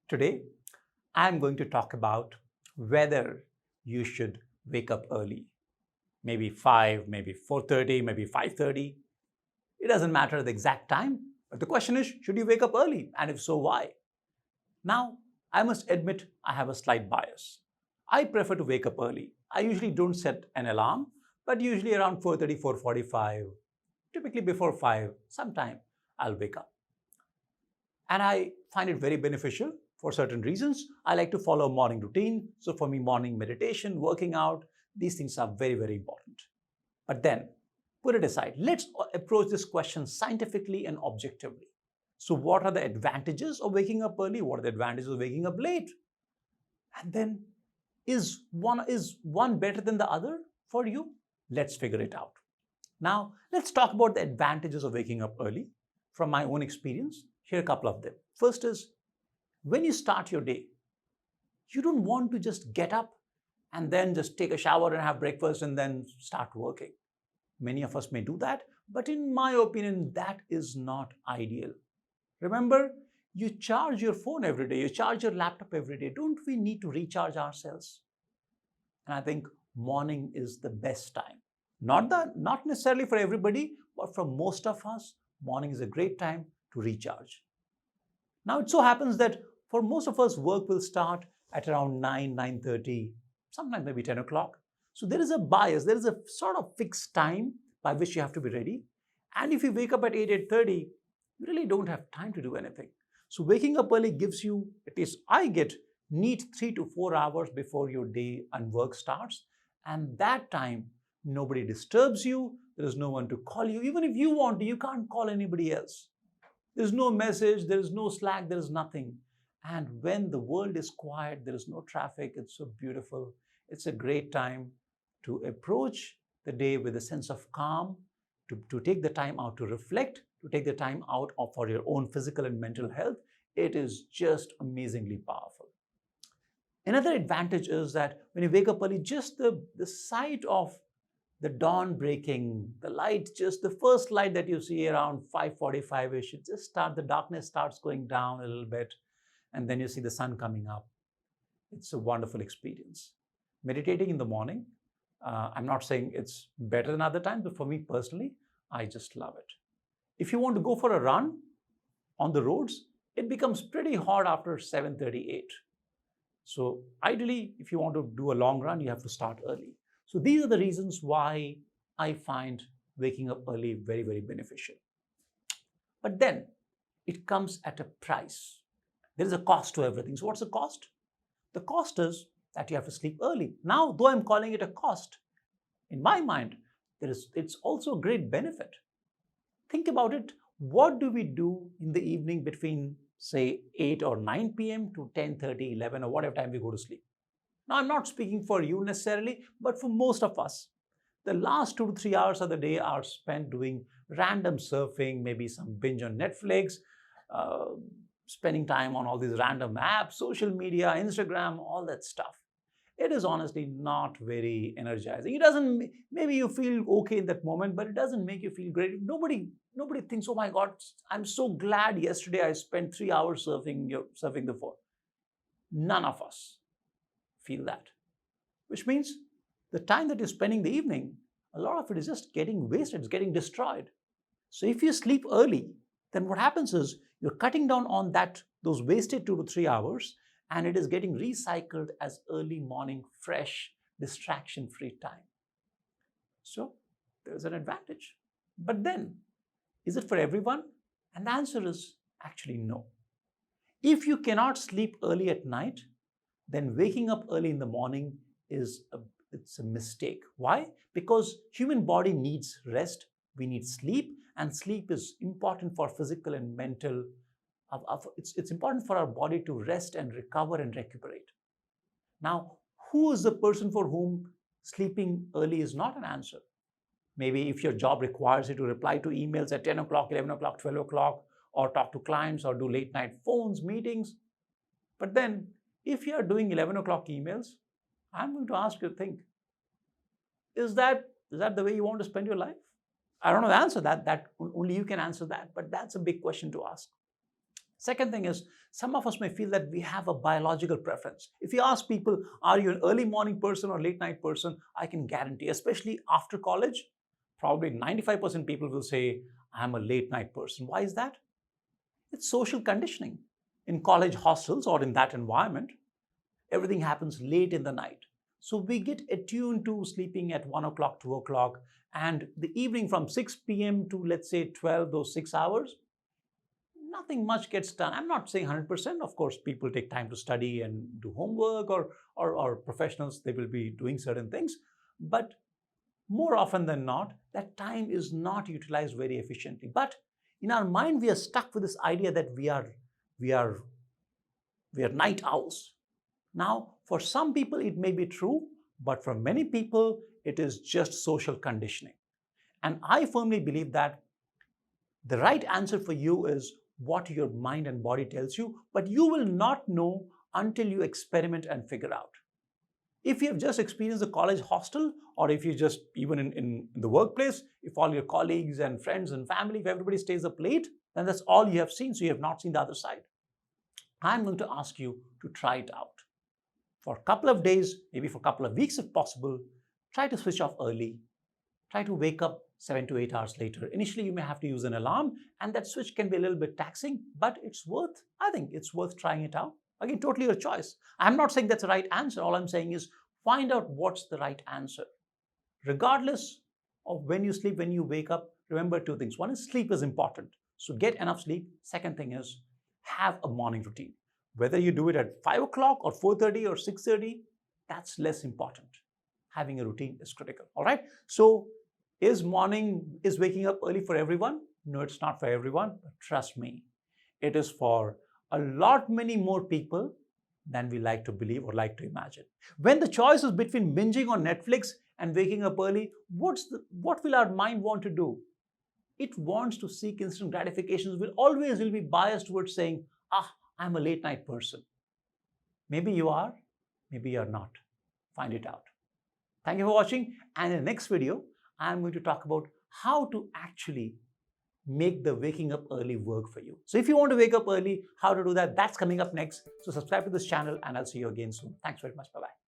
Today, I'm going to talk about whether you should wake up early. Maybe 5, maybe 4:30, maybe 5:30. It doesn't matter the exact time, but the question is, should you wake up early? And if so, why? Now, I must admit I have a slight bias. I prefer to wake up early. I usually don't set an alarm, but usually around 4:30, 4:45, typically before 5, sometime I'll wake up. And I find it very beneficial for certain reasons. I like to follow a morning routine. So for me, morning meditation, working out, these things are very, very important. But then, put it aside. Let's approach this question scientifically and objectively. So what are the advantages of waking up early? What are the advantages of waking up late? And then, is one better than the other for you? Let's figure it out. Now, let's talk about the advantages of waking up early. From my own experience, here are a couple of them. First is, when you start your day, you don't want to just get up and then just take a shower and have breakfast and then start working. Many of us may do that, but in my opinion, that is not ideal. Remember, you charge your phone every day, you charge your laptop every day. Don't we need to recharge ourselves? And I think morning is the best time. Not necessarily for everybody, but for most of us, morning is a great time to recharge. Now, it so happens that for most of us, work will start at around 9, 9:30, sometimes maybe 10 o'clock. So there is a bias, there is a sort of fixed time by which you have to be ready. And if you wake up at 8, 8:30, you really don't have time to do anything. So waking up early gives you, at least I get, need 3 to 4 hours before your day and work starts. And that time, nobody disturbs you. There is no one to call you. Even if you want to, you can't call anybody else. There's no message, there is no Slack, there is nothing. And when the world is quiet, there is no traffic, it's so beautiful. It's a great time to approach the day with a sense of calm, to take the time out to reflect, to take the time out for your own physical and mental health. It is just amazingly powerful. Another advantage is that when you wake up early, just the sight of the dawn breaking, the light, just the first light that you see around 5:45-ish, the darkness starts going down a little bit, and then you see the sun coming up. It's a wonderful experience. Meditating in the morning, I'm not saying it's better than other times, but for me personally, I just love it. If you want to go for a run on the roads, it becomes pretty hot after 7:38. So ideally, if you want to do a long run, you have to start early. So these are the reasons why I find waking up early very, very beneficial. But then it comes at a price. There is a cost to everything. So what's the cost? The cost is that you have to sleep early. Now, though I'm calling it a cost, in my mind, it's also a great benefit. Think about it. What do we do in the evening between, say, 8 or 9 p.m. to 10:30, 11, or whatever time we go to sleep? Now, I'm not speaking for you necessarily, but for most of us, the last 2 to 3 hours of the day are spent doing random surfing, maybe some binge on Netflix, uh, spending time on all these random apps, social media, Instagram, all that stuff. It is honestly not very energizing. It doesn't, maybe you feel okay in that moment, but it doesn't make you feel great. Nobody thinks, oh my God, I'm so glad yesterday I spent 3 hours surfing the phone. None of us feel that, which means the time that you're spending the evening, a lot of it is just getting wasted, it's getting destroyed. So if you sleep early, then what happens is you're cutting down on those wasted 2 to 3 hours, and it is getting recycled as early morning, fresh, distraction-free time. So there's an advantage. But then, is it for everyone? And the answer is actually no. If you cannot sleep early at night, then waking up early in the morning it's a mistake. Why? Because human body needs rest, we need sleep, and sleep is important for physical and mental. It's important for our body to rest and recover and recuperate. Now, who is the person for whom sleeping early is not an answer? Maybe if your job requires you to reply to emails at 10 o'clock, 11 o'clock, 12 o'clock, or talk to clients or do late night phones, meetings. But then if you are doing 11 o'clock emails, I'm going to ask you to think, is that the way you want to spend your life? I don't know the answer. That only you can answer that, but that's a big question to ask. Second thing is, some of us may feel that we have a biological preference. If you ask people, are you an early morning person or late night person? I can guarantee, especially after college, probably 95% people will say, I'm a late night person. Why is that? It's social conditioning. In college hostels or in that environment, everything happens late in the night. So we get attuned to sleeping at 1 o'clock, 2 o'clock, and the evening from 6 p.m. to, let's say, 12, those 6 hours, nothing much gets done. I'm not saying 100%. Of course, people take time to study and do homework, or professionals, they will be doing certain things. But more often than not, that time is not utilized very efficiently. But in our mind, we are stuck with this idea that we are night owls. Now, for some people, it may be true, but for many people, it is just social conditioning. And I firmly believe that the right answer for you is what your mind and body tells you, but you will not know until you experiment and figure out. If you have just experienced the college hostel, or if you just, even in the workplace, if all your colleagues and friends and family, if everybody stays up late, then that's all you have seen, so you have not seen the other side. I'm going to ask you to try it out. For a couple of days, maybe for a couple of weeks if possible, try to switch off early. Try to wake up 7 to 8 hours later. Initially, you may have to use an alarm, and that switch can be a little bit taxing, but I think it's worth trying it out. Again, totally your choice. I'm not saying that's the right answer. All I'm saying is find out what's the right answer. Regardless of when you sleep, when you wake up, remember two things. One is sleep is important. So get enough sleep. Second thing is have a morning routine. Whether you do it at 5 o'clock or 4:30 or 6:30, that's less important. Having a routine is critical. All right. So is waking up early for everyone? No, it's not for everyone. But trust me, it is for a lot many more people than we like to believe or like to imagine. When the choice is between binging on Netflix and waking up early, what will our mind want to do? It wants to seek instant gratifications. Will be biased towards saying, I'm a late night person. Maybe you are, maybe you're not. Find it out. Thank you for watching. And in the next video, I'm going to talk about how to actually make the waking up early work for you. So if you want to wake up early, how to do that, that's coming up next. So subscribe to this channel and I'll see you again soon. Thanks very much. Bye-bye.